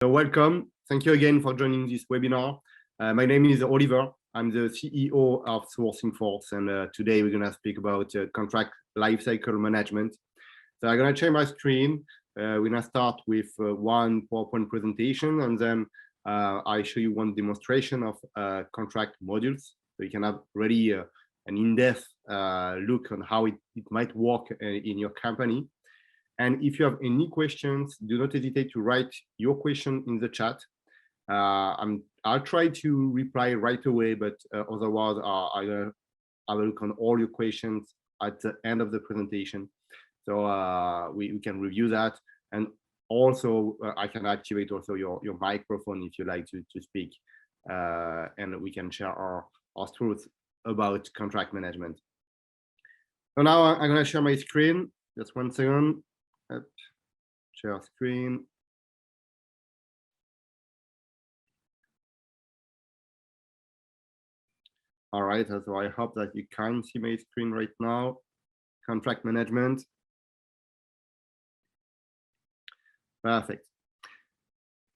So welcome. Thank you again for joining this webinar. My name is Oliver. I'm the CEO of SourcingForce, and today we're going to speak about contract lifecycle management. So I'm going to share my screen. We're going to start with one PowerPoint presentation, and then I show you one demonstration of contract modules, so you can have really an in-depth look on how it might work in your company. And if you have any questions, do not hesitate to write your question in the chat. I'll try to reply right away, but otherwise I will look on all your questions at the end of the presentation. So we can review that. And also I can activate also your microphone if you like to speak, and we can share our thoughts about contract management. So now I'm going to share my screen. Just 1 second. Share screen. All right, so I hope that you can see my screen right now. Contract management. Perfect.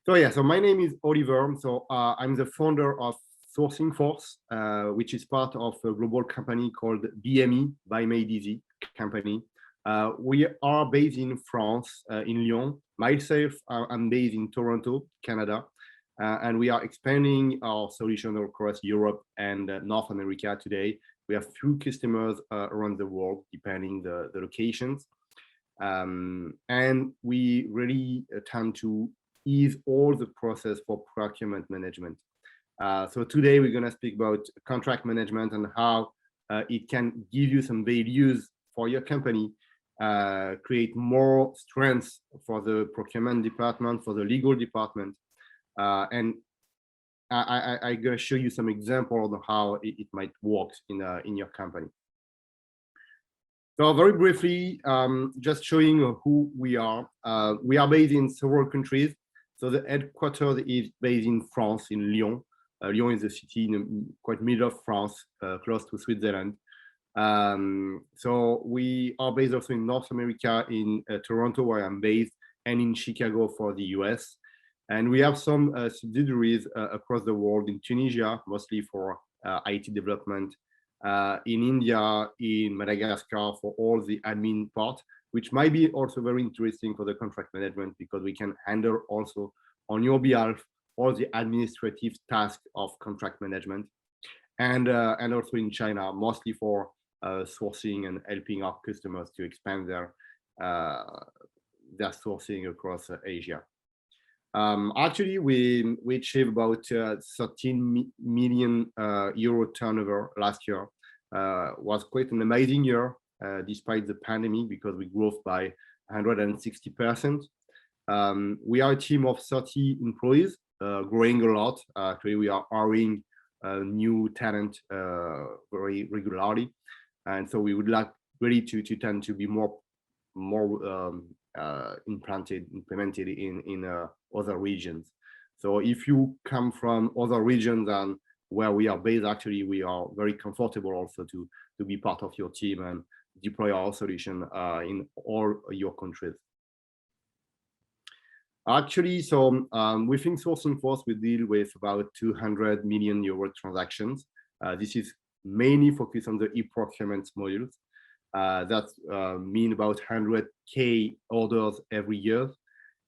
So yeah, so my name is Oliver. So I'm the founder of SourcingForce, which is part of a global company called BME, Buy Made Easy company. We are based in France, in Lyon. Myself, I'm based in Toronto, Canada, and we are expanding our solution across Europe and North America today. We have few customers around the world, depending the locations, and we really tend to ease all the process for procurement management. So today we're going to speak about contract management and how it can give you some values for your company. Create more strengths for the procurement department, for the legal department, and I'm going to show you some examples of how it might work in your company. So very briefly, just showing who we are. We are based in several countries. So the headquarters is based in France, in Lyon. Lyon is a city in the quite middle of France, close to Switzerland. So we are based also in North America, in Toronto, where I'm based, and in Chicago for the US. And we have some subsidiaries across the world, in Tunisia, mostly for IT development, in India, in Madagascar for all the admin part, which might be also very interesting for the contract management, because we can handle also on your behalf all the administrative tasks of contract management. And also in China, mostly for sourcing and helping our customers to expand their sourcing across Asia. Actually, we achieved about 13 million euro turnover last year. Was quite an amazing year, despite the pandemic, because we grew by 160%. We are a team of 30 employees, growing a lot. Actually, we are hiring new talent very regularly. And so we would like really to tend to be more implemented in other regions. So if you come from other regions than where we are based, actually we are very comfortable also to be part of your team and deploy our solution in all your countries. Actually, so within SourcingForce, we deal with about 200 million euro transactions. This is mainly focused on the e-procurement modules. That mean about 100K orders every year,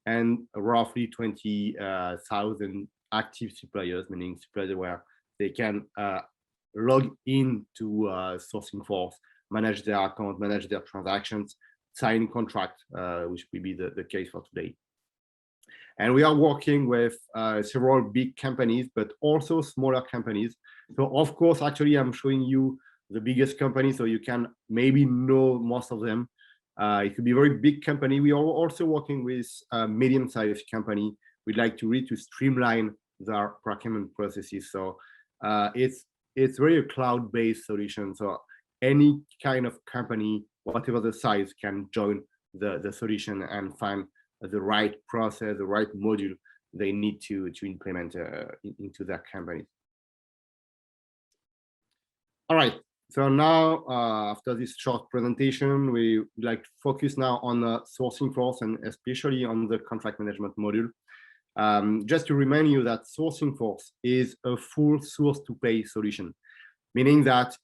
and roughly 20,000 active suppliers, meaning suppliers where they can log into SourcingForce, manage their account, manage their transactions, sign contract, which will be the case for today. And we are working with several big companies, but also smaller companies. So of course, actually, I'm showing you the biggest company, so you can maybe know most of them. It could be a very big company. We are also working with a medium-sized company. We'd like to really streamline their procurement processes. So it's really a cloud-based solution. So any kind of company, whatever the size, can join the solution and find the right process, the right module they need to implement into their company. All right, so now after this short presentation, we would like to focus now on SourcingForce, and especially on the contract management module. Just to remind you that SourcingForce is a full source-to-pay solution, meaning that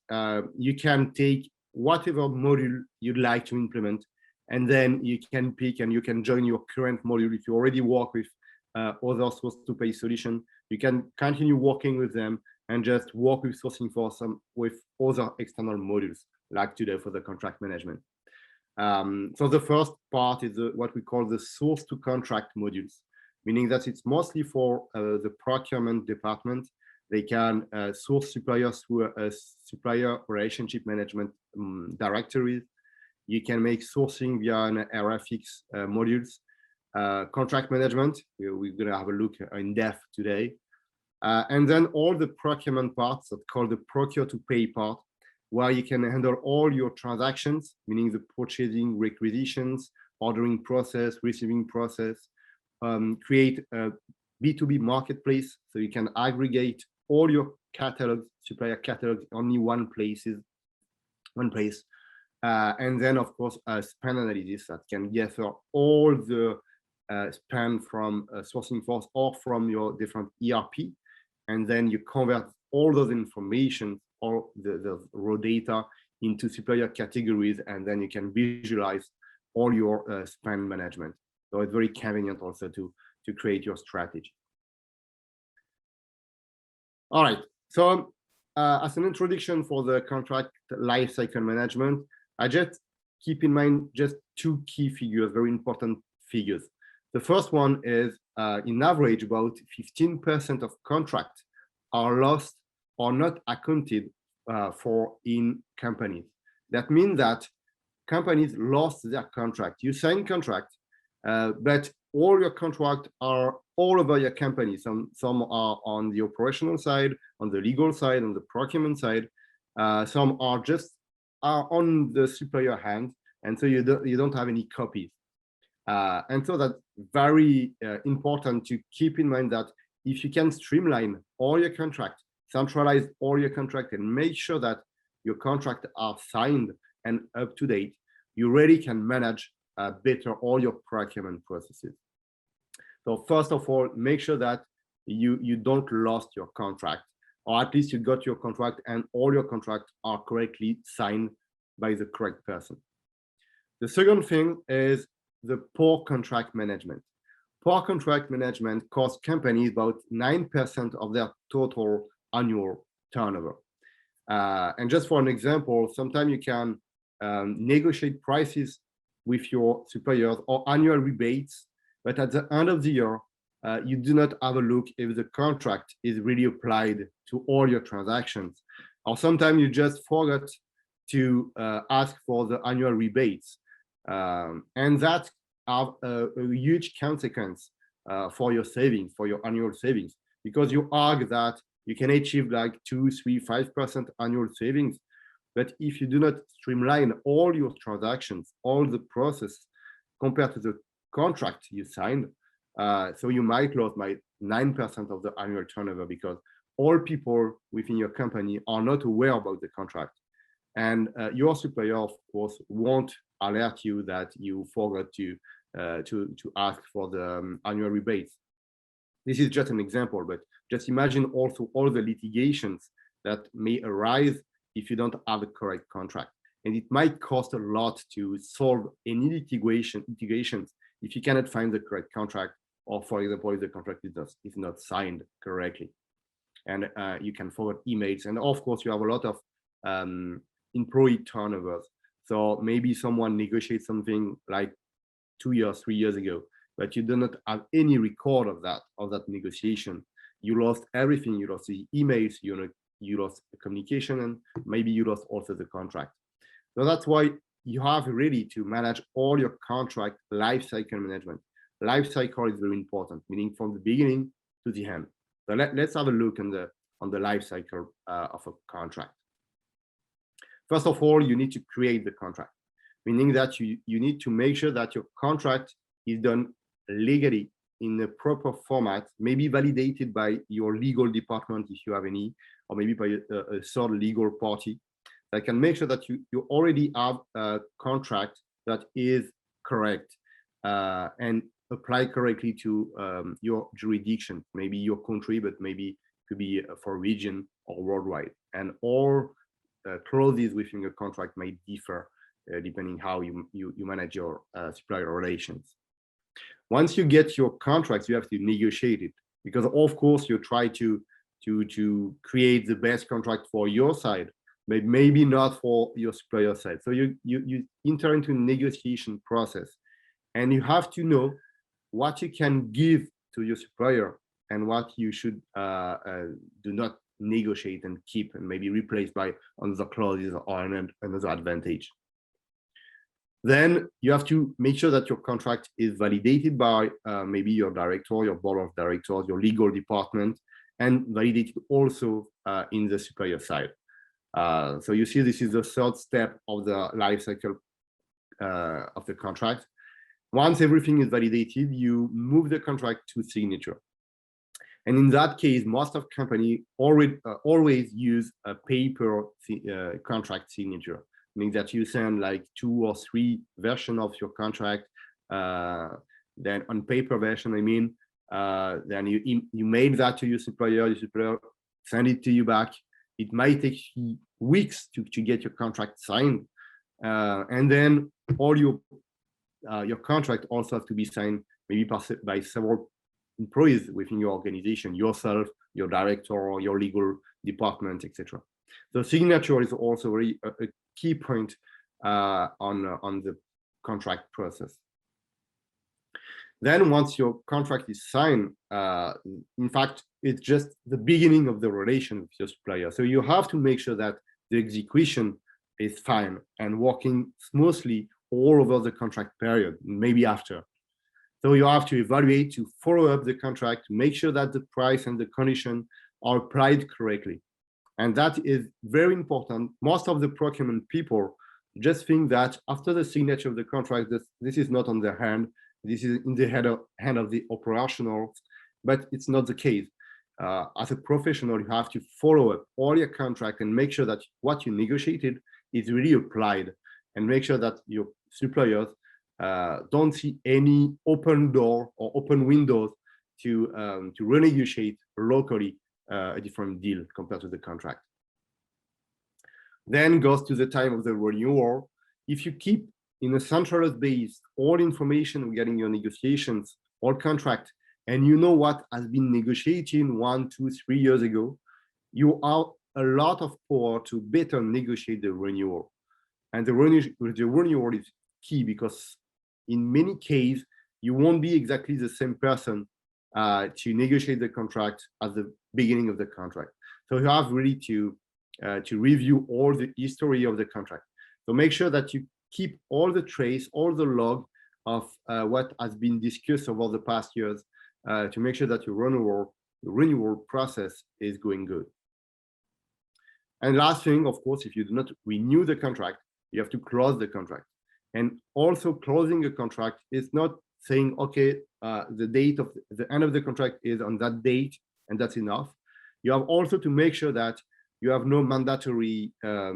you can take whatever module you'd like to implement, and then you can pick and you can join your current module. If you already work with other source-to-pay solution, you can continue working with them and just work with SourcingForce with other external modules, like today for the contract management. So the first part is what we call the source-to-contract modules, meaning that it's mostly for the procurement department. They can source suppliers through a supplier relationship management directory. You can make sourcing via an RFX modules. Contract management, we're going to have a look in depth today. And then all the procurement parts that called the procure to pay part, where you can handle all your transactions, meaning the purchasing, requisitions, ordering process, receiving process, create a B2B marketplace, so you can aggregate all your catalogs, supplier catalogs, only one place. And then, of course, a spend analysis that can gather all the spend from SourcingForce or from your different ERP. And then you convert all those information or the raw data into supplier categories, and then you can visualize all your spend management. So it's very convenient also to create your strategy. All right, so as an introduction for the contract lifecycle management, I just keep in mind just two key figures, very important figures. The first one is, in average, about 15% of contracts are lost or not accounted for in companies. That means that companies lost their contract. You sign contract, but all your contracts are all over your company. Some are on the operational side, on the legal side, on the procurement side. Some are just on the supplier hand, and so you don't have any copies. And so that's very important to keep in mind that if you can streamline all your contracts, centralize all your contracts, and make sure that your contracts are signed and up to date, you really can manage better all your procurement processes. So first of all, make sure that you don't lose your contract, or at least you got your contract and all your contracts are correctly signed by the correct person. The second thing is the poor contract management. Poor contract management costs companies about 9% of their total annual turnover. And just for an example, sometimes you can negotiate prices with your suppliers or annual rebates, but at the end of the year, you do not have a look if the contract is really applied to all your transactions. Or sometimes you just forgot to ask for the annual rebates. And that have a huge consequence for your savings, for your annual savings, because you argue that you can achieve like 2, 3, 5% annual savings. But if you do not streamline all your transactions, all the process compared to the contract you signed, so you might lose by 9% of the annual turnover, because all people within your company are not aware about the contract. And your supplier, of course, won't alert you that you forgot to ask for the annual rebates. This is just an example, but just imagine also all the litigations that may arise if you don't have a correct contract. And it might cost a lot to solve any litigations if you cannot find the correct contract, or for example, if the contract is not signed correctly. And you can forward emails. And of course, you have a lot of employee turnovers. So maybe someone negotiates something like 2 years, 3 years ago, but you do not have any record of that negotiation. You lost everything. You lost the emails, you lost the communication, and maybe you lost also the contract. So that's why you have really to manage all your contract lifecycle management. Lifecycle is very important, meaning from the beginning to the end. So let's have a look on the lifecycle of a contract. First of all, you need to create the contract, meaning that you need to make sure that your contract is done legally in the proper format, maybe validated by your legal department if you have any, or maybe by a third legal party that can make sure that you already have a contract that is correct. And apply correctly to your jurisdiction, maybe your country, but maybe it could be for region or worldwide. And all clauses within a contract may differ depending how you manage your supplier relations. Once you get your contracts, you have to negotiate it, because of course you try to create the best contract for your side, but maybe not for your supplier side. So you enter into a negotiation process, and you have to know what you can give to your supplier and what you should do not negotiate and keep and maybe replace by another clauses or another advantage. Then you have to make sure that your contract is validated by maybe your director, your board of directors, your legal department, and validated also in the supplier side. So you see, this is the third step of the life cycle of the contract. Once everything is validated, you move the contract to signature. And in that case, most of companies always use a paper contract signature, meaning that you send like 2 or 3 versions of your contract. Then on paper version, I mean, then you mail that to your supplier send it to you back. It might take weeks to get your contract signed. And then all your contract also have to be signed maybe by several employees within your organization, yourself, your director, your legal department, etc. The signature is also a key point on the contract process. Then once your contract is signed, in fact, it's just the beginning of the relation with your supplier. So you have to make sure that the execution is fine and working smoothly all over the contract period, maybe after. So you have to evaluate, to follow up the contract, to make sure that the price and the condition are applied correctly. And that is very important. Most of the procurement people just think that after the signature of the contract, this is not on their hand, this is in the hand of the operational, but it's not the case. As a professional, you have to follow up all your contract and make sure that what you negotiated is really applied, and make sure that your suppliers don't see any open door or open windows to renegotiate locally a different deal compared to the contract. Then goes to the time of the renewal. If you keep in a centralized base all information regarding your negotiations or contract, and you know what has been negotiated 1, 2, 3 years ago, you have a lot of power to better negotiate the renewal. And the renewal is key, because in many cases, you won't be exactly the same person to negotiate the contract at the beginning of the contract. So you have really to review all the history of the contract. So make sure that you keep all the trace, all the log of what has been discussed over the past years to make sure that your renewal process is going good. And last thing, of course, if you do not renew the contract, you have to close the contract. And also closing a contract is not saying, okay, the date of the end of the contract is on that date and that's enough. You have also to make sure that you have no mandatory, I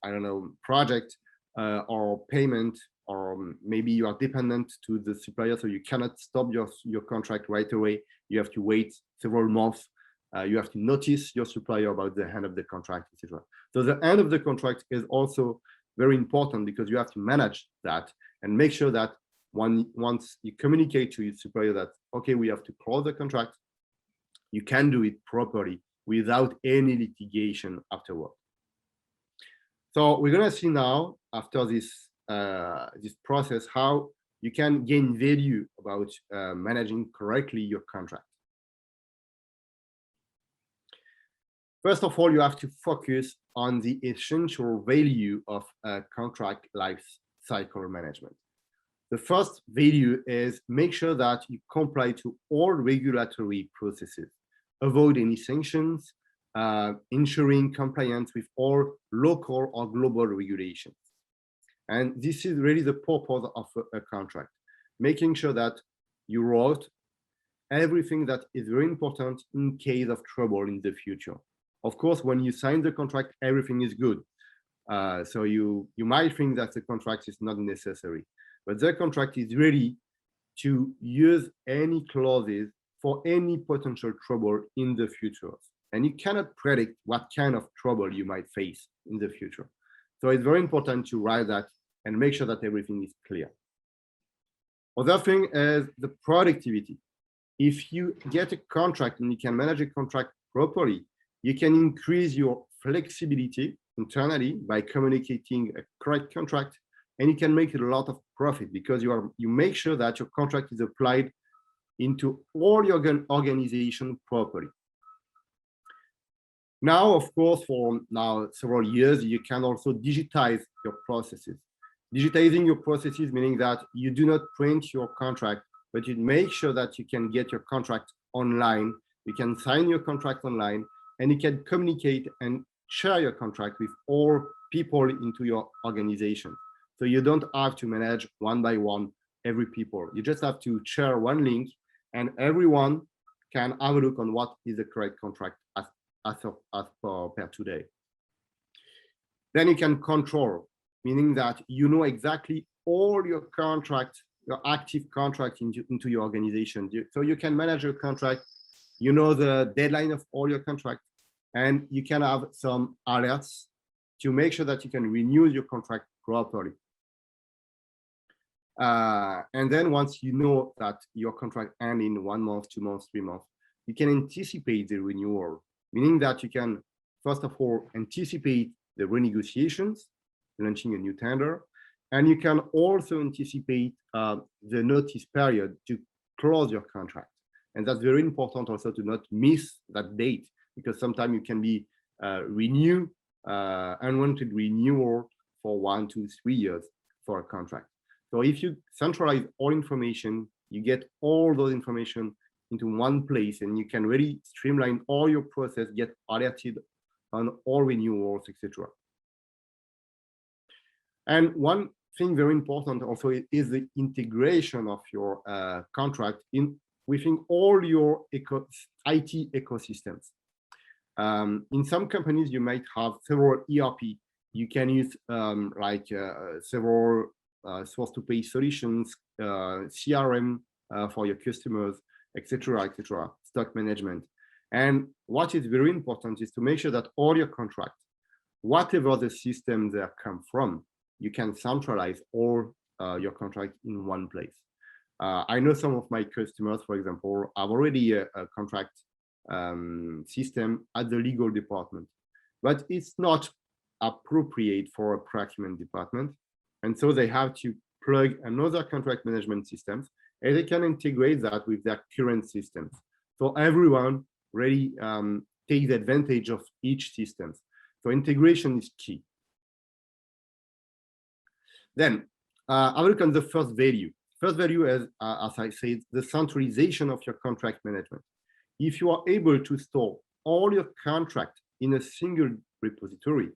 don't know, project or payment, or maybe you are dependent to the supplier, so you cannot stop your contract right away. You have to wait several months. You have to notice your supplier about the end of the contract, etc. So the end of the contract is also very important, because you have to manage that and make sure that once you communicate to your supplier that, okay, we have to close the contract, you can do it properly without any litigation afterward. So we're going to see now, after this this process, how you can gain value about managing correctly your contract. First of all, you have to focus on the essential value of contract life cycle management. The first value is make sure that you comply to all regulatory processes, avoid any sanctions, ensuring compliance with all local or global regulations. And this is really the purpose of a contract, making sure that you wrote everything that is very important in case of trouble in the future. Of course, when you sign the contract, everything is good. So you might think that the contract is not necessary, but the contract is really to use any clauses for any potential trouble in the future. And you cannot predict what kind of trouble you might face in the future. So it's very important to write that and make sure that everything is clear. Other thing is the productivity. If you get a contract and you can manage a contract properly, you can increase your flexibility internally by communicating a correct contract, and you can make a lot of profit because you make sure that your contract is applied into all your organization properly. Now, of course, for now several years, you can also digitize your processes. Digitizing your processes meaning that you do not print your contract, but you make sure that you can get your contract online, you can sign your contract online, and you can communicate and share your contract with all people into your organization. So you don't have to manage one by one every people. You just have to share one link and everyone can have a look on what is the correct contract as per today. Then you can control, meaning that you know exactly all your contract, your active contract into your organization. So you can manage your contract, you know the deadline of all your contracts, and you can have some alerts to make sure that you can renew your contract properly. And then once you know that your contract ends in 1 month, 2 months, 3 months, you can anticipate the renewal, meaning that you can, first of all, anticipate the renegotiations, launching a new tender, and you can also anticipate the notice period to close your contract. And that's very important also to not miss that date, because sometimes you can be unwanted renewal for 1, 2, 3 years for a contract. So if you centralize all information, you get all those information into one place, and you can really streamline all your process, get alerted on all renewals, etc. And one thing very important also is the integration of your contract within all your IT ecosystems. In some companies, you might have several ERP. You can use several source-to-pay solutions, CRM for your customers, etc., stock management. And what is very important is to make sure that all your contracts, whatever the system they come from, you can centralize all your contract in one place. I know some of my customers, for example, have already a contract system at the legal department, but it's not appropriate for a procurement department. And so they have to plug another contract management systems, and they can integrate that with their current systems. So everyone really takes advantage of each system. So integration is key. Then I will look on the first value. First value is, as I said, the centralization of your contract management. If you are able to store all your contracts in a single repository,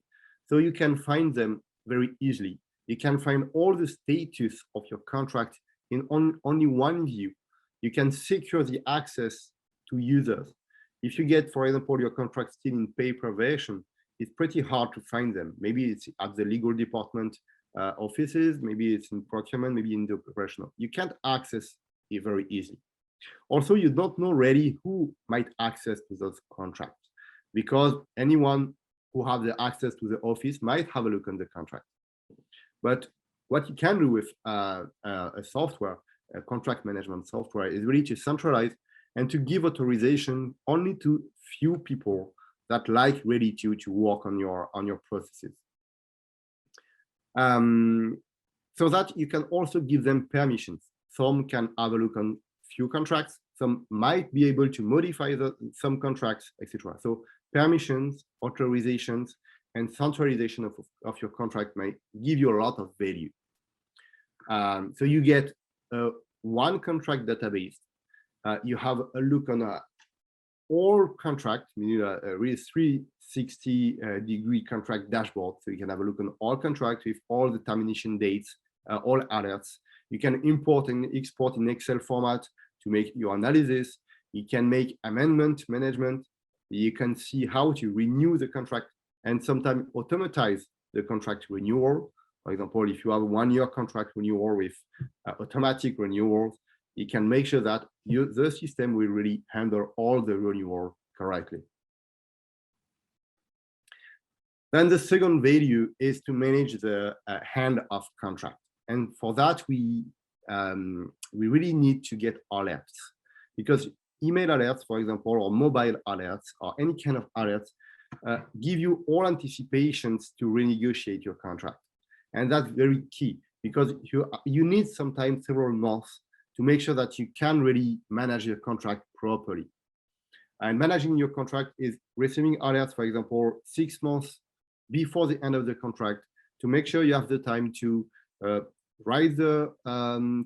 so you can find them very easily. You can find all the status of your contract in only one view. You can secure the access to users. If you get, for example, your contract still in paper version, it's pretty hard to find them. Maybe it's at the legal department offices, maybe it's in procurement, maybe in the operational. You can't access it very easily. Also, you don't know really who might access to those contracts, because anyone who has the access to the office might have a look on the contract. But what you can do with a software, a contract management software, is really to centralize and to give authorization only to few people that like really to work on your processes. So that you can also give them permissions. Some can have a look on few contracts, some might be able to modify some contracts, etc. So permissions, authorizations, and centralization of your contract may give you a lot of value. So you get one contract database. You have a look on all contract, meaning a really 360-degree contract dashboard. So you can have a look on all contracts with all the termination dates, all alerts. You can import and export in Excel format to make your analysis. You can make amendment management. You can see how to renew the contract and sometimes automatize the contract renewal. For example, if you have a 1-year contract renewal with automatic renewals, it can make sure that the system will really handle all the renewal correctly. Then the second value is to manage the handoff contract. And for that, we really need to get alerts, because email alerts, for example, or mobile alerts, or any kind of alerts, give you all anticipations to renegotiate your contract. And that's very key, because you need sometimes several months to make sure that you can really manage your contract properly. And managing your contract is receiving alerts, for example, 6 months before the end of the contract, to make sure you have the time to write the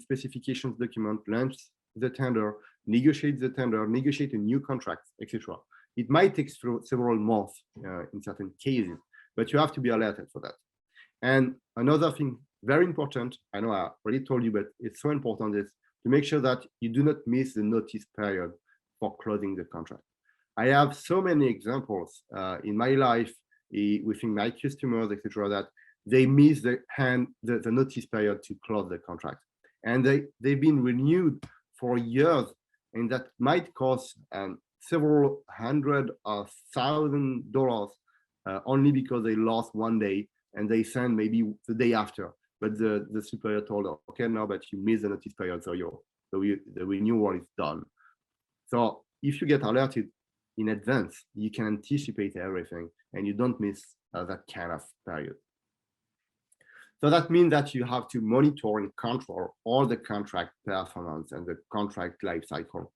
specifications document, launch the tender, negotiate the tender, negotiate a new contract, etc. It might take several months in certain cases, but you have to be alerted for that. And another thing very important, I know I already told you, but it's so important, is to make sure that you do not miss the notice period for closing the contract. I have so many examples in my life within my customers, etc., that they miss the notice period to close the contract, and they've been renewed for years, and that might cost several $100,000 only because they lost one day and they send maybe the day after, but the supplier told them, okay, no, but you missed the notice period, so the renewal is done. So if you get alerted in advance, you can anticipate everything and you don't miss that kind of period. So that means that you have to monitor and control all the contract performance and the contract lifecycle.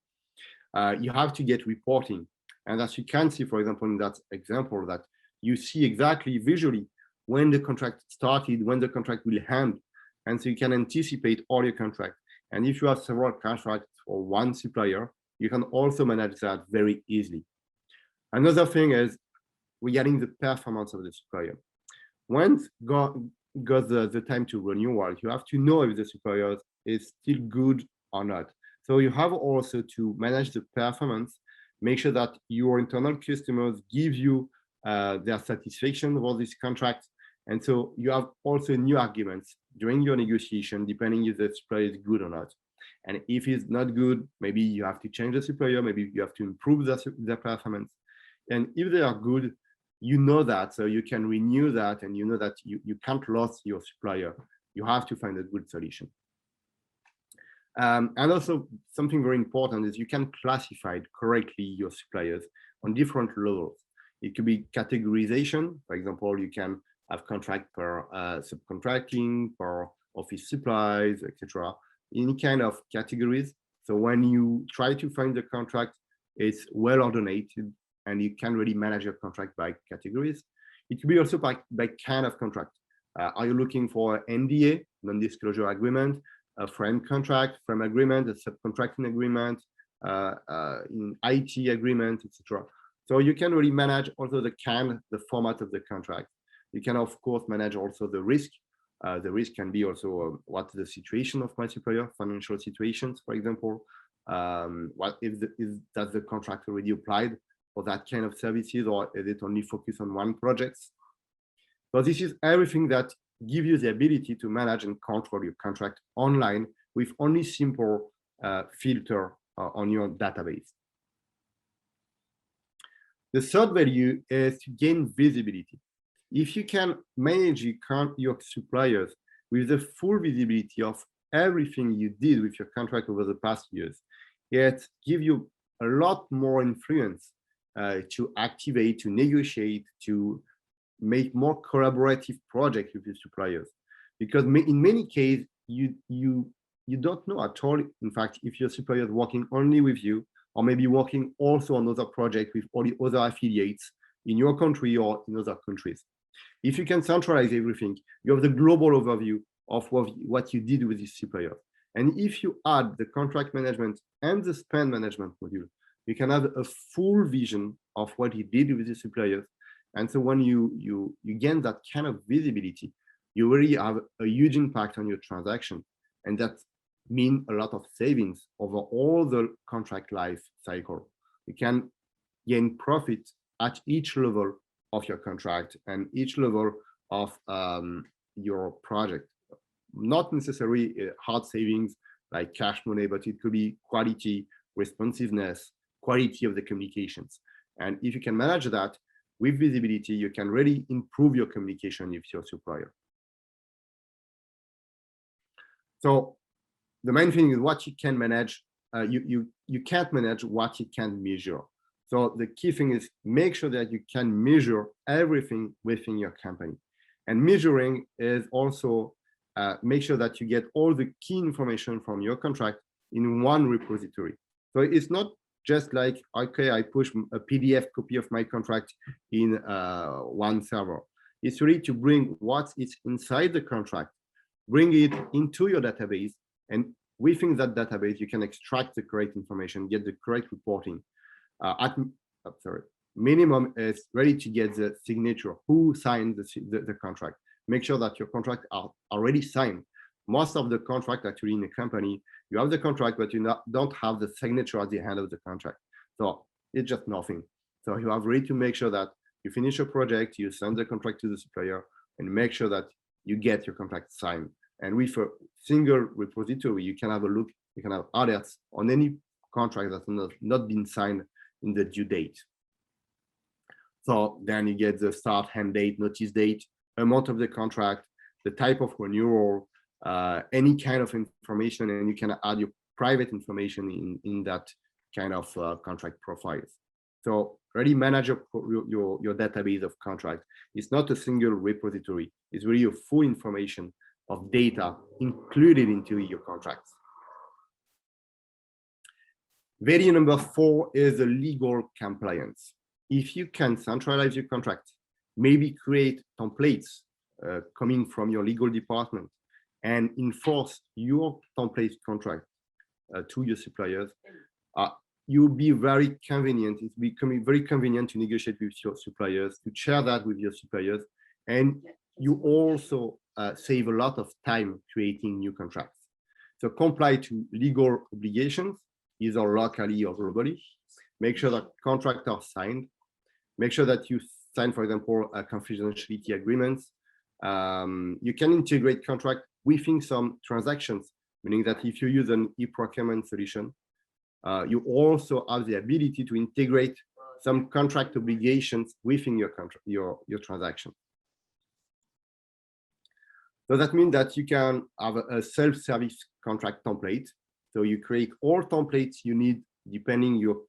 You have to get reporting. And as you can see, for example, in that example, that you see exactly visually when the contract started, when the contract will end. And so you can anticipate all your contracts. And if you have several contracts for one supplier, you can also manage that very easily. Another thing is regarding the performance of the supplier. Once got the time to renewal, you have to know if the supplier is still good or not. So you have also to manage the performance, make sure that your internal customers give you their satisfaction about this contract. And so you have also new arguments during your negotiation, depending if the supplier is good or not. And if it's not good, maybe you have to change the supplier, maybe you have to improve their performance. And if they are good, you know that, so you can renew that, and you know that you can't lose your supplier. You have to find a good solution. And also something very important is you can classify correctly your suppliers on different levels. It could be categorization. For example, you can have contract per subcontracting, per office supplies, etc. Any kind of categories. So when you try to find the contract, it's well ordinated, and you can really manage your contract by categories. It could be also by kind of contract. Are you looking for NDA, non-disclosure agreement, a frame contract, frame agreement, a subcontracting agreement, in IT agreement, etc. So you can really manage also the format of the contract. You can, of course, manage also the risk. The risk can be also what's the situation of my supplier, financial situations, for example. What if does the contract already applied for that kind of services, or is it only focused on one project? So this is everything that gives you the ability to manage and control your contract online with only simple filter on your database. The third value is to gain visibility. If you can manage your suppliers with the full visibility of everything you did with your contract over the past years, it gives you a lot more influence to activate, to negotiate, to make more collaborative projects with your suppliers. Because in many cases, you don't know at all, in fact, if your supplier is working only with you, or maybe working also on other projects with all the other affiliates in your country or in other countries. If you can centralize everything, you have the global overview of what you did with this supplier. And if you add the contract management and the spend management module, you can have a full vision of what you did with the suppliers. And so when you gain that kind of visibility, you really have a huge impact on your transaction. And that means a lot of savings over all the contract life cycle. You can gain profit at each level of your contract and each level of your project. Not necessarily hard savings like cash money, but it could be quality, responsiveness, quality of the communications. And if you can manage that with visibility, you can really improve your communication with your supplier. So the main thing is what you can manage. You can't manage what you can measure. So the key thing is make sure that you can measure everything within your company. And measuring is also make sure that you get all the key information from your contract in one repository. So it's not just like, okay, I push a PDF copy of my contract in one server. It's really to bring what is inside the contract, bring it into your database, and within that database, you can extract the correct information, get the correct reporting. Minimum is ready to get the signature, who signed the contract. Make sure that your contract are already signed. Most of the contract actually in a company, you have the contract, but you don't have the signature at the end of the contract. So it's just nothing. So you have really to make sure that you finish a project, you send the contract to the supplier, and make sure that you get your contract signed. And with a single repository, you can have a look, you can have alerts on any contract that's not been signed in the due date. So then you get the start, end date, notice date, amount of the contract, the type of renewal, any kind of information, and you can add your private information in that kind of contract profiles. So really manage your database of contract. It's not a single repository. It's really a full information of data included into your contracts. Value number 4 is the legal compliance. If you can centralize your contract, maybe create templates coming from your legal department and enforce your template contract to your suppliers, you'll be very convenient. It's becoming very convenient to negotiate with your suppliers, to share that with your suppliers. And you also save a lot of time creating new contracts. So comply to legal obligations, either locally or globally. Make sure that contracts are signed. Make sure that you sign, for example, confidentiality agreements. You can integrate contract within some transactions, meaning that if you use an e-procurement solution, you also have the ability to integrate some contract obligations within your contract, your transaction. So that means that you can have a self-service contract template. So you create all templates you need depending your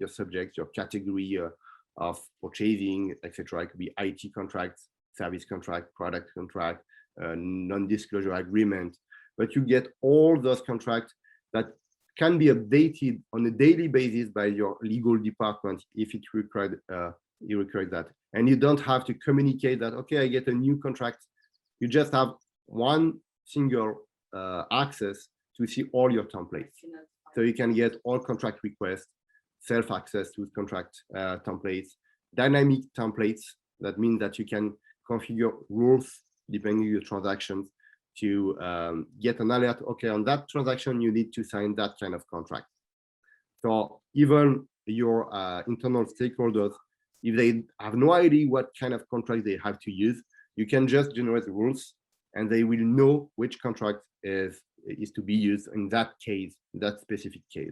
subject, your category of purchasing, etc. It could be IT contracts, service contract, product contract, non-disclosure agreement. But you get all those contracts that can be updated on a daily basis by your legal department if it required you require that. And you don't have to communicate that, okay, I get a new contract. You just have one single access to see all your templates. So you can get all contract requests, self-access to contract templates, dynamic templates. That means that you can configure rules depending on your transactions to get an alert. Okay, on that transaction, you need to sign that kind of contract. So even your internal stakeholders, if they have no idea what kind of contract they have to use, you can just generate the rules and they will know which contract is to be used in that case, that specific case.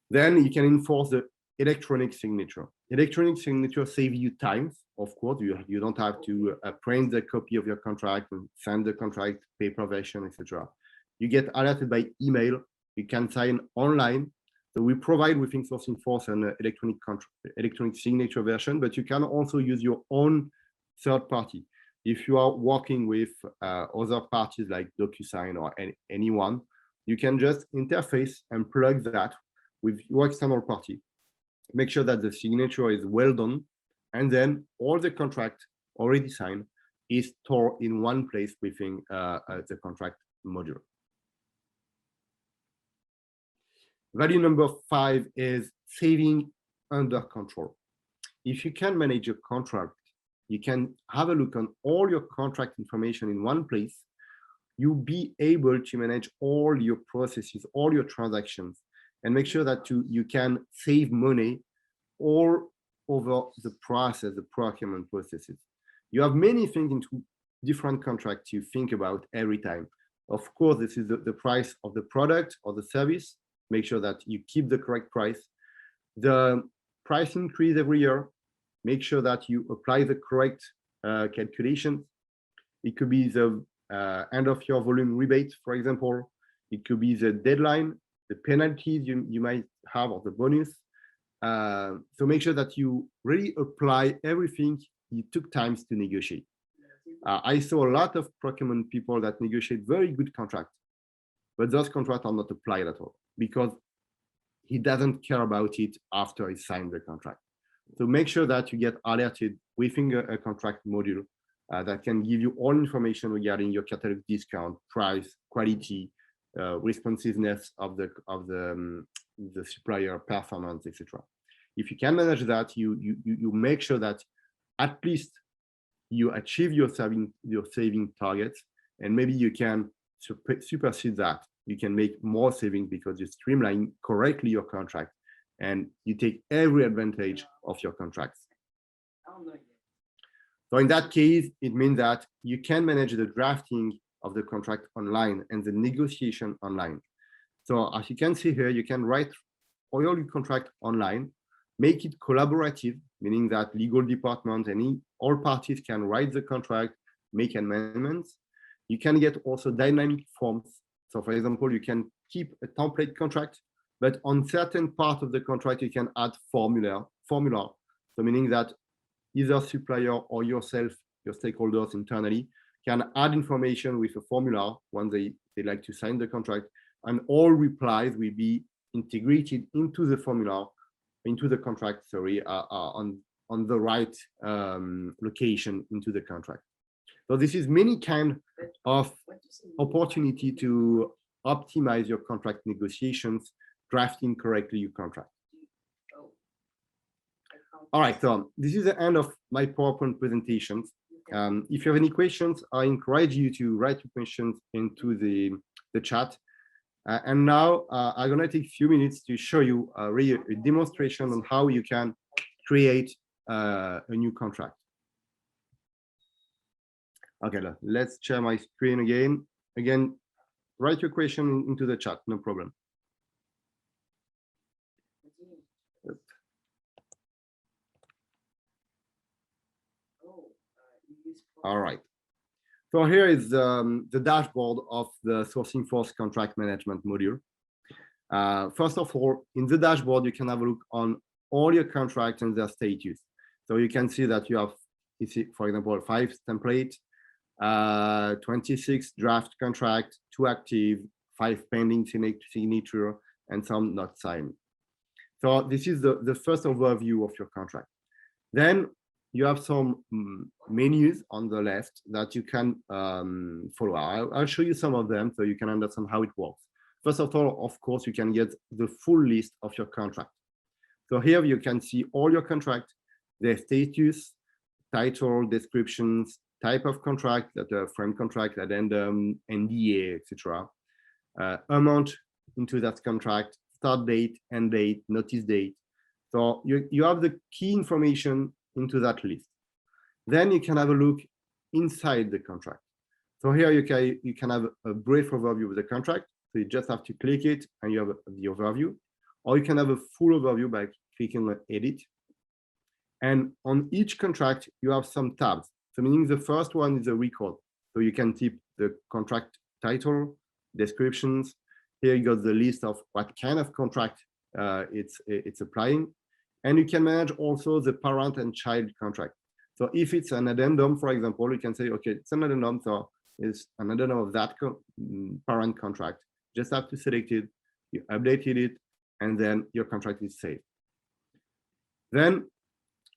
Then you can enforce the electronic signature. Electronic signature saves you time. Of course, you don't have to print the copy of your contract and send the contract, paper version, etc. You get alerted by email. You can sign online. So we provide within SourcingForce an electronic signature version, but you can also use your own third party. If you are working with other parties like DocuSign or anyone, you can just interface and plug that with your external party. Make sure that the signature is well done, and then all the contract already signed is stored in one place within the contract module. Value number 5 is saving under control. If you can manage your contract, you can have a look on all your contract information in one place. You'll be able to manage all your processes, all your transactions, and make sure that you can save money all over the process, the procurement processes. You have many things into different contracts you think about every time. Of course, this is the price of the product or the service. Make sure that you keep the correct price. The price increase every year, make sure that you apply the correct calculation. It could be the end of your volume rebate, for example. It could be the deadline, the penalties you might have, or the bonus. So make sure that you really apply everything you took time to negotiate. I saw a lot of procurement people that negotiate very good contracts, but those contracts are not applied at all because he doesn't care about it after he signed the contract. So make sure that you get alerted within a contract module that can give you all information regarding your catalog discount, price, quality, responsiveness of the supplier, performance, etc. If you can manage that, you make sure that at least you achieve your saving targets, and maybe you can supersede that. You can make more savings because you streamline correctly your contract and you take every advantage of your contracts. So in that case, it means that you can manage the drafting of the contract online and the negotiation online. So as you can see here, you can write all your contract online, make it collaborative, meaning that legal department and all parties can write the contract, make amendments. You can get also dynamic forms. So for example, you can keep a template contract, but on certain part of the contract, you can add formula. So meaning that either supplier or yourself, your stakeholders internally, can add information with a formula when they like to sign the contract, and all replies will be integrated into the formula, into the contract, sorry, on the right location into the contract. So this is many kind of opportunity to optimize your contract negotiations, drafting correctly your contract. All right, so this is the end of my PowerPoint presentations. If you have any questions, I encourage you to write your questions into the chat. And now I'm going to take a few minutes to show you really a demonstration on how you can create a new contract. Okay, let's share my screen again. Again, write your question into the chat, no problem. All right. So here is the dashboard of the SourcingForce contract management module. First of all, in the dashboard, you can have a look on all your contracts and their status. So you can see that you have, for example, 5 templates, 26 draft contract, 2 active, 5 pending signature, and some not signed. So this is the first overview of your contract. Then you have some menus on the left that you can follow. I'll show you some of them so you can understand how it works. First of all, of course, you can get the full list of your contract. So here you can see all your contract, their status, title, descriptions, type of contract, that a frame contract, addendum, NDA, etc. Amount into that contract, start date, end date, notice date. So you have the key information into that list. Then you can have a look inside the contract. So here you can have a brief overview of the contract. So you just have to click it and you have the overview, or you can have a full overview by clicking on edit. And on each contract, you have some tabs. So meaning the first one is a record. So you can type the contract title, descriptions. Here you got the list of what kind of contract it's applying. And you can manage also the parent and child contract. So if it's an addendum, for example, you can say, okay, it's an addendum, so it's an addendum of that parent contract. Just have to select it, you updated it, and then your contract is saved. Then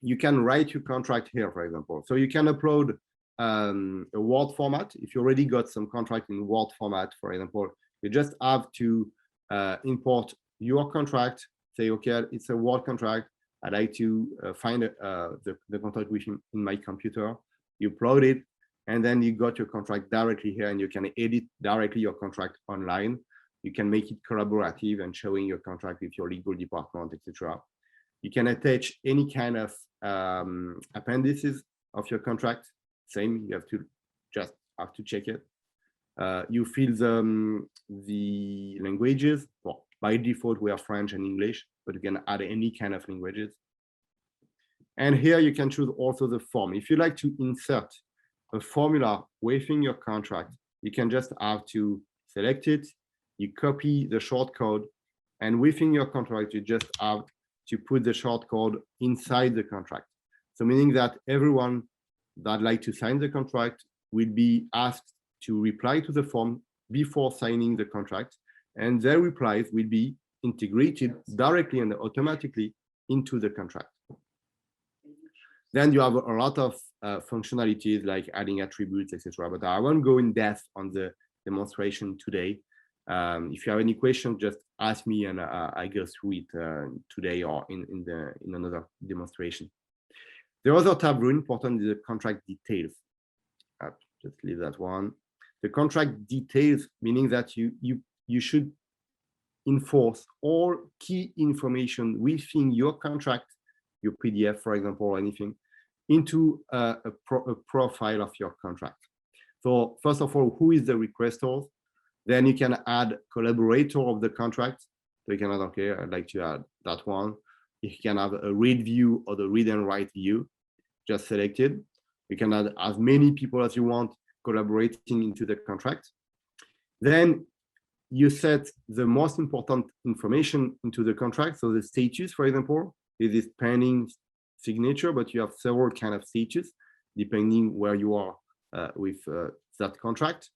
you can write your contract here, for example. So you can upload a Word format. If you already got some contract in Word format, for example, you just have to import your contract, say, okay, it's a Word contract. I'd like to find the contract within in my computer. You upload it, and then you got your contract directly here, and you can edit directly your contract online. You can make it collaborative and showing your contract with your legal department, etc. You can attach any kind of appendices of your contract. Same, you have to just have to check it. You fill the languages. Well, by default, we are French and English, but you can add any kind of languages. And here you can choose also the form. If you like to insert a formula within your contract, you can just have to select it, you copy the short code, and within your contract, you just have to put the short code inside the contract. So meaning that everyone that like to sign the contract will be asked to reply to the form before signing the contract, and their replies will be integrated directly and automatically into the contract. Then you have a lot of functionalities like adding attributes, etc. But I won't go in depth on the demonstration today. If you have any questions, just ask me, and I go through it today or in another demonstration. The other tab very important is the contract details. Just leave that one. The contract details, meaning that you should enforce all key information within your contract, your PDF, for example, or anything, into a profile of your contract. So first of all, who is the requester? Then you can add collaborator of the contract. So you can add, okay, I'd like to add that one. You can have a read view or the read and write view, just selected. You can add as many people as you want collaborating into the contract. Then you set the most important information into the contract. So the status, for example, is this pending signature, but you have several kind of status depending where you are with that contract.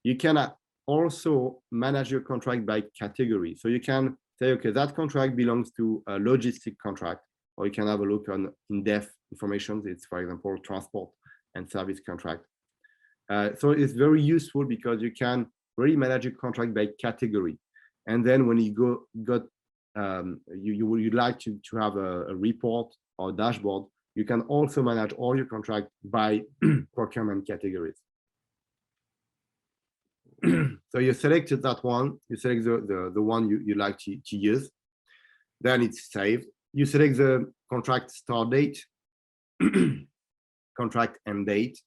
You can also manage your contract by category. So you can say, okay, that contract belongs to a logistic contract, or you can have a look on in-depth information. It's, for example, transport and service contract. So it's very useful because you can really manage your contract by category. And then when you you'd like to have a report or dashboard, you can also manage all your contract by procurement categories. So you selected that one, you select the one you like to use, then it's saved. You select the contract start date, contract end date.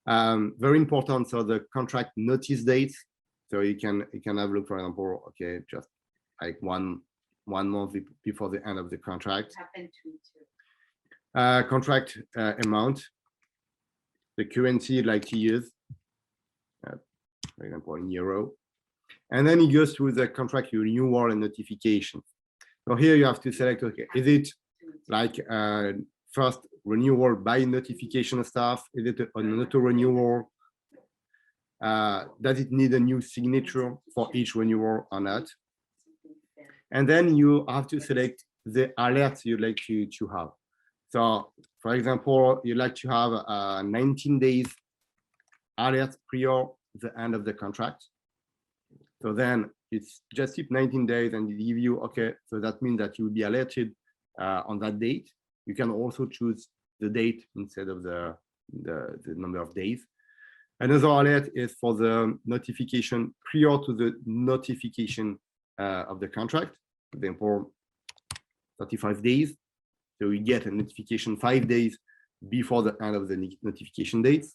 Very important, so the contract notice dates. So you can have a look, for example, okay, just like one month before the end of the contract. Contract amount, the currency you'd like to use, for example, in euro. And then it goes through the contract renewal and notification. So here you have to select, okay, is it like first renewal by notification staff? Is it an auto renewal? Does it need a new signature for each renewal or not? And then you have to select the alerts you'd like to have. So, for example, you'd like to have 19 days alert prior the end of the contract. So then it's just keep 19 days and it give you, okay, so that means that you will be alerted on that date. You can also choose the date instead of the number of days. Another alert is for the notification prior to the notification of the contract. For example, 35 days. So we get a notification 5 days before the end of the notification dates.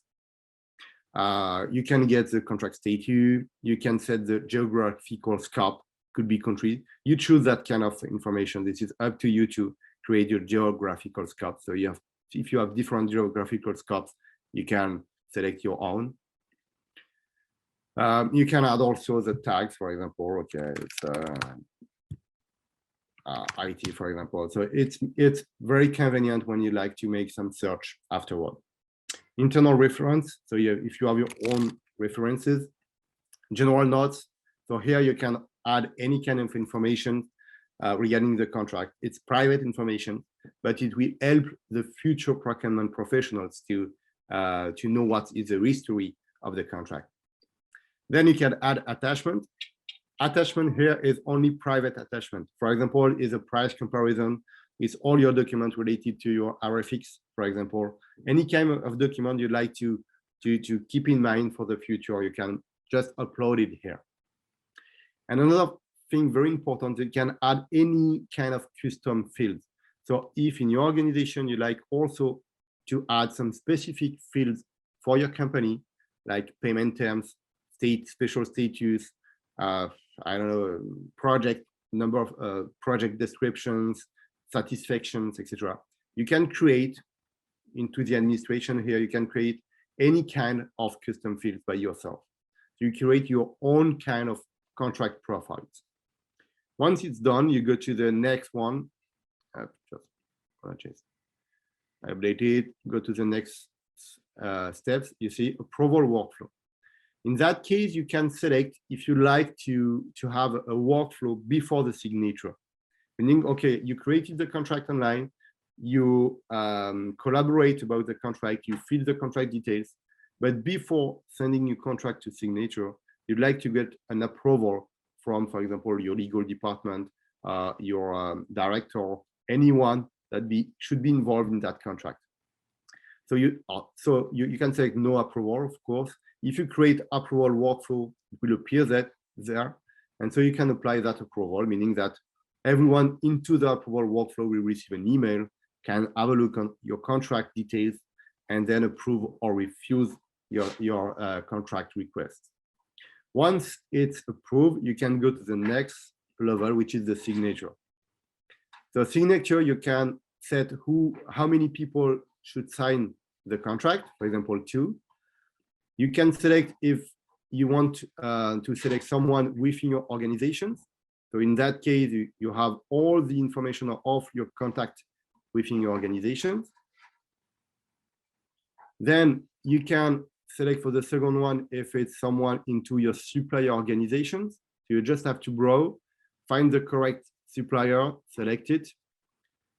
You can get the contract status. You can set the geographical scope, could be country. You choose that kind of information. This is up to you to create your geographical scope. So you have, if you have different geographical scopes, you can select your own. You can add also the tags, for example. Okay, it's IT, for example. So it's very convenient when you like to make some search afterward. Internal reference. So if you have your own references, general notes. So here you can add any kind of information regarding the contract. It's private information, but it will help the future procurement professionals to know what is the history of the contract. Then you can add attachment. Attachment here is only private attachment. For example, is a price comparison. It's all your documents related to your RFX, for example. Any kind of document you'd like to keep in mind for the future, you can just upload it here. And another thing very important, you can add any kind of custom fields. So if in your organization you like also to add some specific fields for your company, like payment terms, special status, I don't know, project number of project descriptions, satisfactions, etc. You can create into the administration here, you can create any kind of custom fields by yourself. You create your own kind of contract profiles. Once it's done, you go to the next one. Just I update it, go to the next steps. You see approval workflow. In that case, you can select if you like to have a workflow before the signature. Meaning, okay, you created the contract online, you collaborate about the contract, you fill the contract details, but before sending your contract to signature, you'd like to get an approval from, for example, your legal department, your director, anyone that should be involved in that contract. So you can select no approval, of course. If you create approval workflow, it will appear there, and so you can apply that approval, meaning that everyone into the approval workflow will receive an email, can have a look on your contract details, and then approve or refuse your contract request. Once it's approved, you can go to the next level, which is the signature. So signature, you can set how many people should sign the contract, for example, 2. You can select if you want to select someone within your organization. So in that case, you have all the information of your contact within your organization. Then you can select for the second one if it's someone into your supplier organizations. So you just have to browse, find the correct supplier, select it,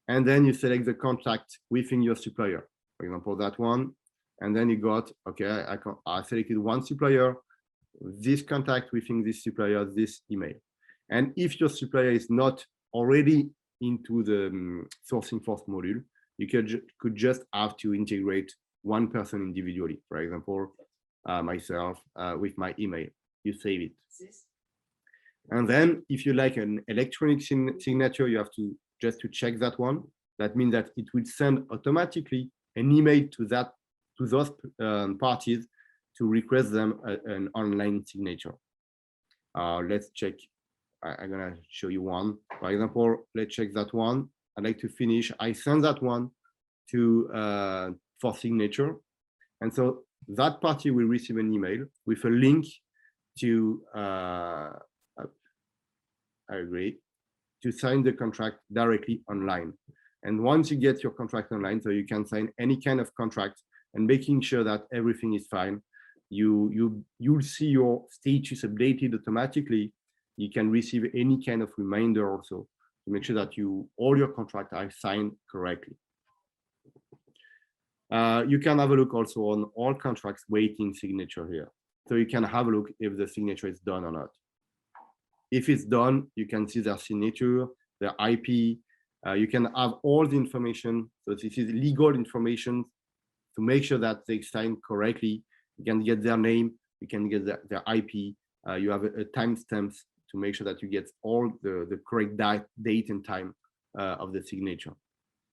and then you select the contact within your supplier. For example, that one, and then you got, okay, I selected one supplier, this contact within this supplier, this email. And if your supplier is not already into the SourcingForce module, you could just have to integrate one person individually. For example, myself with my email, you save it. And then if you like an electronic signature, you have to just check that one. That means that it will send automatically an email to those parties to request them an online signature. Let's check. I'm gonna show you one. For example, let's check that one. I'd like to finish. I send that one to for signature, and so that party will receive an email with a link to I agree to sign the contract directly online. And once you get your contract online, so you can sign any kind of contract and making sure that everything is fine, you'll see your status updated automatically. You can receive any kind of reminder also to make sure that all your contracts are signed correctly. You can have a look also on all contracts waiting signature here. So you can have a look if the signature is done or not. If it's done, you can see their signature, their IP. You can have all the information. So this is legal information to make sure that they sign correctly. You can get their name, you can get their IP. You have a timestamps to make sure that you get all the correct date and time of the signature.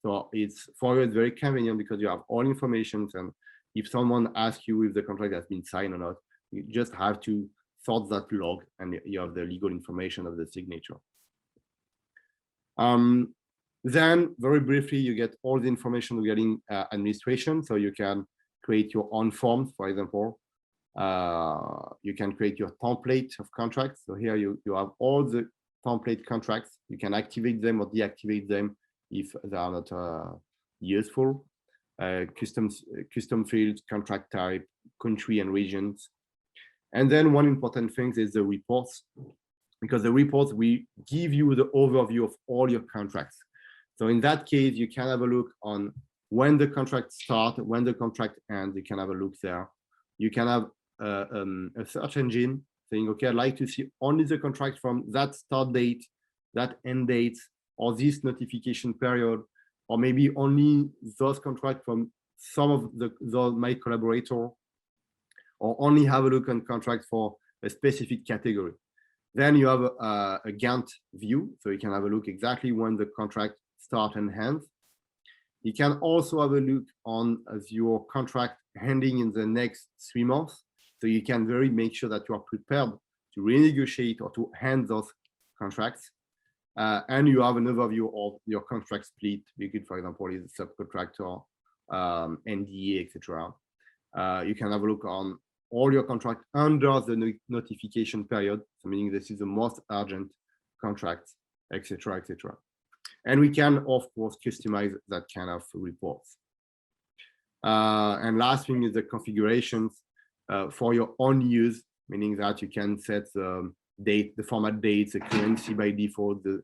So it's very convenient because you have all information, and if someone asks you if the contract has been signed or not, you just have to sort that log and you have the legal information of the signature. Then very briefly, you get all the information regarding administration. So you can create your own forms, for example. You can create your template of contracts. So here you have all the template contracts. You can activate them or deactivate them if they are not useful. Custom fields, contract type, country and regions. And then one important thing is the reports, because the reports will give you the overview of all your contracts. So in that case, you can have a look on when the contract starts, when the contract ends. You can have a look there. You can have a search engine saying, okay, I'd like to see only the contract from that start date, that end date, or this notification period, or maybe only those contracts from some of my collaborators, or only have a look on contracts for a specific category. Then you have a Gantt view, so you can have a look exactly when the contract starts and ends. You can also have a look on your contract ending in the next 3 months. So you can very make sure that you are prepared to renegotiate or to end those contracts. And you have an overview of your contract split. You could, for example, is a subcontractor, NDA, etc. You can have a look on all your contracts under the notification period, so meaning this is the most urgent contract, etc., etc. And we can, of course, customize that kind of reports. And last thing is the configurations for your own use, meaning that you can set the date, the format dates, the currency by default, the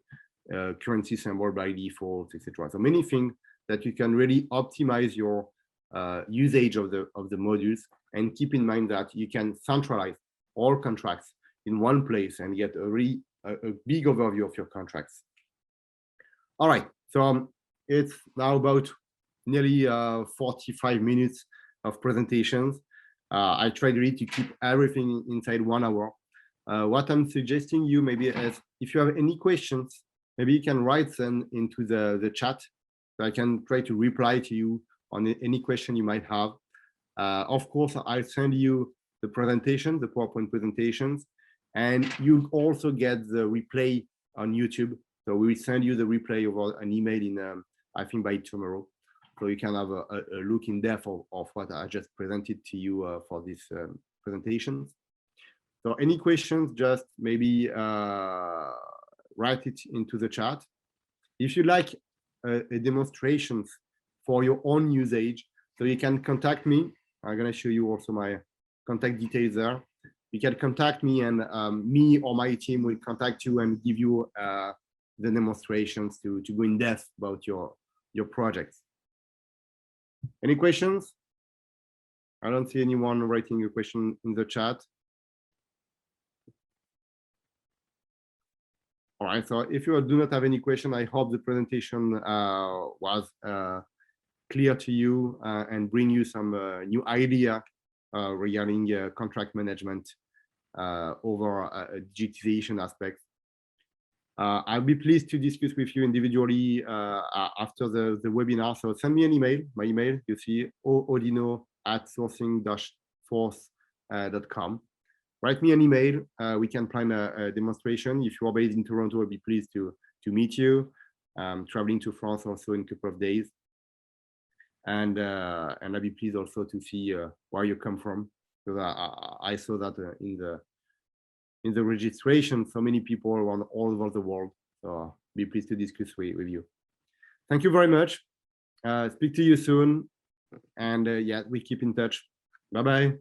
currency symbol by default, etc. So many things that you can really optimize your usage of the modules, and keep in mind that you can centralize all contracts in one place and get a big overview of your contracts. All right, so it's now about nearly 45 minutes of presentations. I tried really to keep everything inside 1 hour. What I'm suggesting you maybe is, if you have any questions, maybe you can write them into the chat, so I can try to reply to you on any question you might have. Of course, I'll send you the presentation, the PowerPoint presentations, and you also get the replay on YouTube. So we will send you the replay over an email in, I think, by tomorrow. So you can have a look in depth of what I just presented to you for this presentation. So any questions, just maybe write it into the chat. If you like a demonstration for your own usage, so you can contact me. I'm going to show you also my contact details there. You can contact me, and me or my team will contact you and give you the demonstrations to go in depth about your projects. Any questions? I don't see anyone writing a question in the chat. All right, so if you do not have any question, I hope the presentation was clear to you and bring you some new idea regarding contract management over digitization aspects. I'll be pleased to discuss with you individually after the webinar. So send me an email. My email, you see, odino@sourcing-force.com. Write me an email. We can plan a demonstration. If you are based in Toronto, I'll be pleased to meet you. Traveling to France also in a couple of days. And I'll be pleased also to see where you come from, because I saw that in the registration, so many people around all over the world. So be pleased to discuss with you. Thank you very much. Speak to you soon. And yeah, we keep in touch. Bye-bye.